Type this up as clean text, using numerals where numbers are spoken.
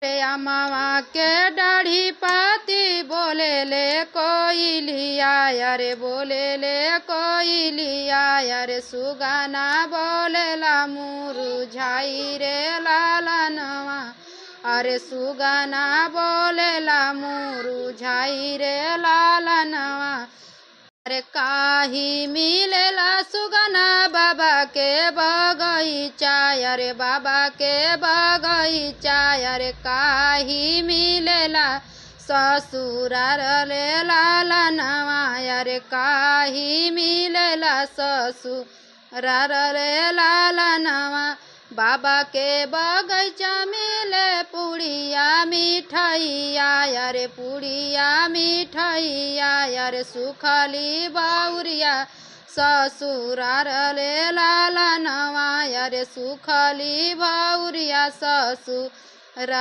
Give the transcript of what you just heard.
रे अमावा के डाढ़ी पाती बोले ले कोयलिया यारे बोले ले कोयलिया यारे सुगाना बोले ला मुरुझाई रे लालनवा अरे सुगाना बोले ला मुरुझाई रे लालनवा अरे काही मिलेला सुगना बाबा के बगीचा अरे बाबा के बगीचा अरे काही मिलेला ससुरार ले लालनवा अरे काही मिलेला ससुरार ले लालनवा बाबा के बगीचा मिले पुड़िया मिठाइया अरे पुड़िया मिठाइया अरे सुखली बाउरिया ससुरार ले लालनवा अरे सुखली बाउरिया ससुरार